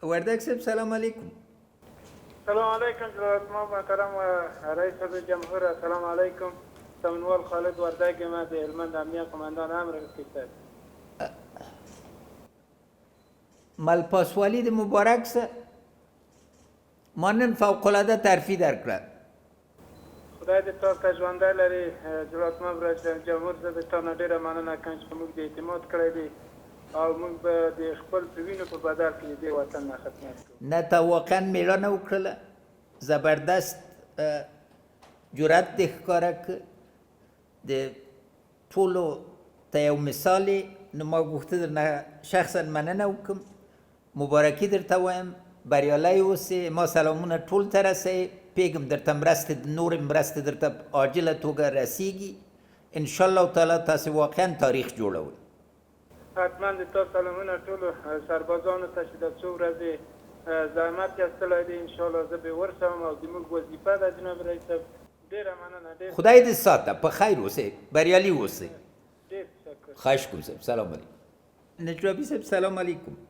وردک صاحب سلام علیکم. سلام علیکم جناب محترم رئیس جمهور. سلام علیکم سمنوال خالد وردک ما د هلمند امنیه قماندان امر کشور. ملپاسوالی د مبارک سه مانن فوق العاده ترفیع درکړه. خدای دې تاسو ته ژوندی لري جناب رئیس جمهور. زه د تا نه ډېره مننه کوم چې موږ د اعتماد کړی دی او موږ به د خپل وینو په بدل کې د وطن نه خدمت کوو. نه تا واقعا میړانه وکړله، زبردست جرأت دې ښکاره کړ. د ټولو ته یو مثال یې. نو ما غوښته درنه شخصا مننه وکړم، مبارکي درته وایم، بریالی اوسې. ما سلامونه ټول ته رسوئ. پیږم درته مرستې نورې مرستې درته په عاجله توګه رسیږي. انشاءالله تعالی تاسې واقعا تاریخ جوړوئ. حتما د تاسو سلامونه ټولو سربازانو ته چې د څو ورځې زحمت ایستلی دی. انشاءالله زه به ورسم او زموږ وظیفه ده جناب رئیس صاحب. ډېره مننه. خدای دې ساته، په خیر اوسئ، بریالي اوسئ. ډېر تشکر. خواهش کوم صاحب. سلام علیکم. نجابی صاحب سلام علیکم.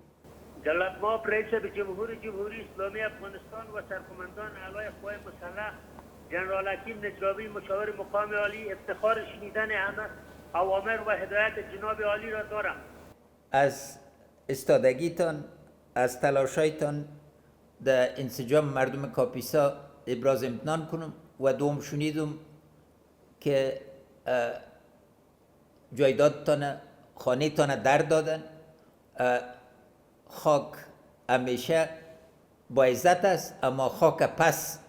جلال ماب رئیس جمهور جمهوری اسلامی افغانستان و سرقماندان اعلای قوای مسلح جنرال حکیم نجابی مشاور مقام عالی، افتخار شنیدن همه اوامر و هدایت جناب عالی را دارم. از استادگیتان، از تلاشایتان در انسجام مردم کاپیسا ابراز امتنان کنم و دوم شنیدم که جایدادتان خانه تان در دادن. خاک همیشه با عزت است، اما خاک پس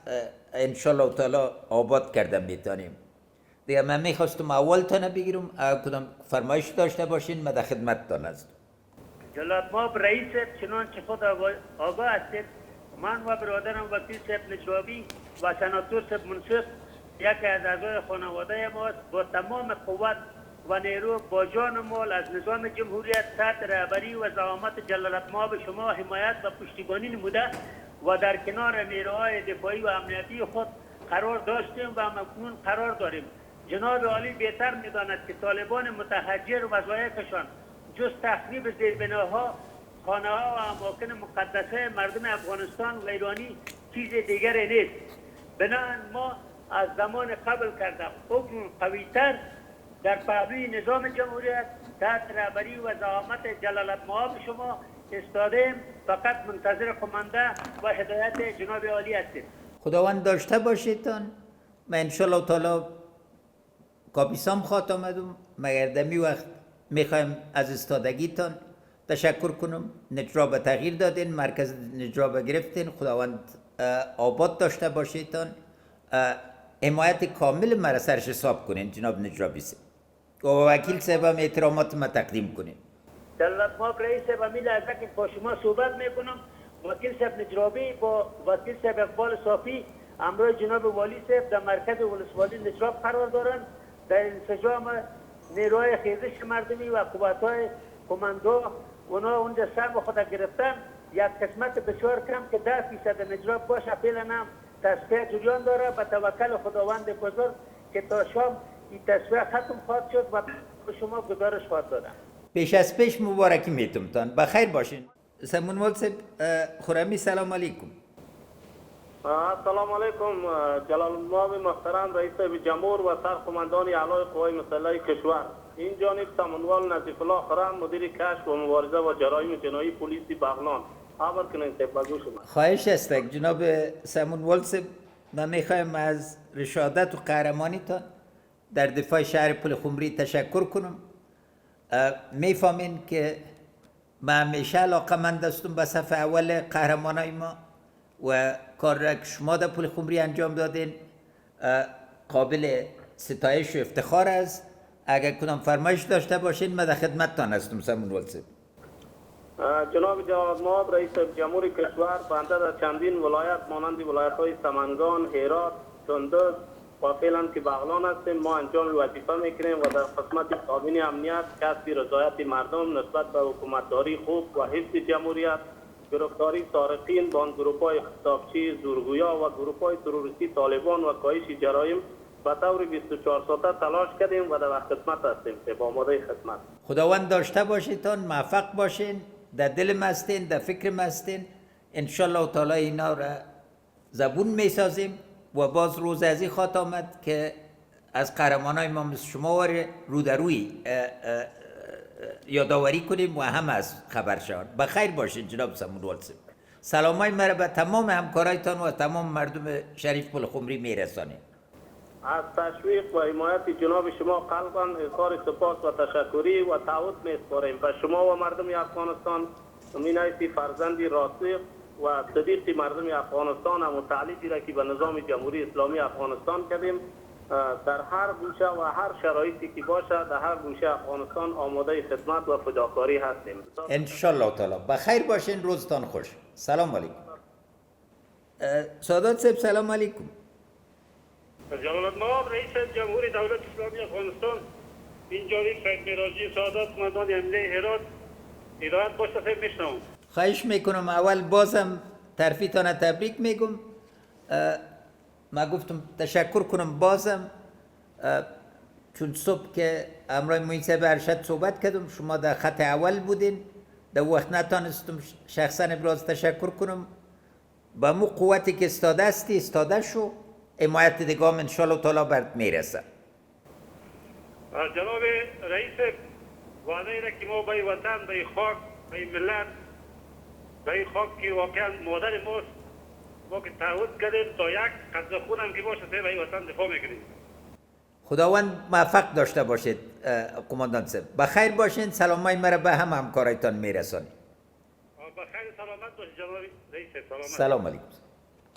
انشالله تعالی آباد کرده میتونیم. دیگه من میخواستم اول تانه بگیرم، کدام فرمایش داشته باشین من در خدمتتان هستم. جلال ماب رئیس چنانچه خود آگاه هستید، من و برادرم وکیل صاحب نجابی و سناتور صاحب منصف یکی از اعضای خانواده ماست. با تمام قوت و نیرو با جان و مال از نظام جمهوریت تحت رهبری و زعامت جلالت مآب شما حمایت و پشتیبانی نموده و در کنار نیروهای دفاعی و امنیتی خود قرار داشتیم و مکنون قرار داریم. جناب عالی بهتر می‌داند که طالبان متحجر وظایفشان جز تخریب زیربناها، خانه‌ها و اماکن مقدسه مردم افغانستان و ایرانی چیز دیگری نیست. بنابراین ما از زمان قبل کرده حکم قوی‌تر در پهلوی نظام جمهوریت تحت رهبری و زعامت جلالت مآب شما ایستاده‌ایم. فقط منتظر قمانده و هدایت جناب عالی هستیم. خداوند داشته باشیدتان. من انشالله تعالی کاپیسام خواهد آمدم، مگر دمی وقت میخوایم از استادگیتان تشکر کنم. نجرا به تغییر دادین، مرکز نجرا به گرفتین. خداوند آباد داشته باشیدتان. حمایت کامل مرا سرش حساب کنین جناب نجابی صاحب و وکیل صاحب هم احترامات ما تقدیم کنین. جلالت مآب رئیس صاحب همین لحظه که با شما صحبت میکنم، وکیل صاحب نجابی با وکیل صاحب اقبال صافی همراه جناب والی صاحب در مرکز ولسوالی نجراب قرار دارند. در انسجام نیروهای خیزش مردمی و قوت‌های کماندو اونا اونجا سر به خود گرفتن. یک قسمت بسیار کم که 10% نجراب باشه فعلا هم تصفیه جریان داره. به توکل خداوند بزرگ که تا شام این تصفیه ختم خواهد شد و به شما گزارش خواهد دادم. پیش از پیش مبارکی میتم تان. بخیر باشین. سمونوال صاحب خورمی سلام علیکم. سلام علیکم جلال مآب محترم رئیس جمهور و سرقماندان اعلای قوای مسلح کشور. این جانب سمنوال نظیف الله خرم مدیر کشف و مبارزه و جرایم جنایی پلیس بغلان. خبر کنید بگو شما. خواهش است جناب سمونوال صاحب. من میخوایم از رشادت و قهرمانیتان در دفاع شهر پلخمری تشکر کنم. میفهمین که من همیشه علاقه‌مند هستم به صف اول قهرمانای ما و کار را که شما در پلخمری انجام دادین قابل ستایش و افتخار است. اگر کدام فرمایش داشته باشین من در خدمتتان هستم سمونوال صاحب. جناب جلالت مآب رئیس جمهور کشور بنده در چندین ولایت مانند ولایت‌های سمنگان، هیواد، کندز و فعلا که بغلان هستیم ما انجام وظیفه میکنیم و در قسمت کابین امنیت کسب رضایت مردم نسبت به حکومتداری خوب و حفظ جمهوریت، گرفتاری سارقین، بانگروپ‌های خطابچی، زورگویا و گروپ‌های تروریستی طالبان و کاهش جرایم به طور 24 ساعته تلاش کردیم و در خدمت هستیم که با آماده خدمت. خداوند داشته باشیدتان، موفق باشین، در دل مستین، در فکر مستین. انشالله تعالی اینا را زبون میسازیم و باز روز ازی خواهد آمد که از قهرمانای ما مثل شما رو در روی یادآوری کنیم و هم از خبر شوند. بخیر باشین جناب سمونوالسیم. سلامای مرا به تمام همکارایتان و تمام مردم شریف پلخمری میرسانیم. از تشویق و حمایت جناب شما قلباً اظهار سپاس و تشکری و تعهد می‌سپاریم به شما و مردم افغانستان مینایتی فرزندی راسخ و صدیق مردم افغانستان و متعلقی را که به نظام جمهوری اسلامی افغانستان کردیم در هر گوشه و هر شرایطی که باشه در هر گوشه افغانستان آماده خدمت و فداکاری هستیم. انشالله تعالی. بخیر باشین، روزتان خوش. سلام علیکم. سادات صاحب سلام علیکم. جلالت مآب رئیس جمهور دولت اسلامی افغانستان اینجوری سید میراجی سادات قماندان امنیتی هیواد هدایت باشه صاحب میشنوم. خواهش میکنم اول بازم ترفیتان تبریک میگم. ما گفتم تشکر کنم بازم چون صبح که امرای منسوب ارشد صحبت کردم شما در خط اول بودین، در وقت نتانستم شخصا ابراز تشکر کنم. با مو قوتی که استاده شو حمایت دیگه هم انشالله تعالی برد میرسه. جناب رئیس وعده را که ما به وطن، به خاک، به ملت، به خاک که واقعا مادر ماست ما که تعهد کردیم تا یک قطره خون هم که باشه به وطن دفاع میکنیم. خداوند موفق داشته باشید قماندان صاحب. بخیر باشین. سلامای مرا به همکارایتان میرسانید. بخیر سلامت باشید جناب رئیس. سلام علیکم.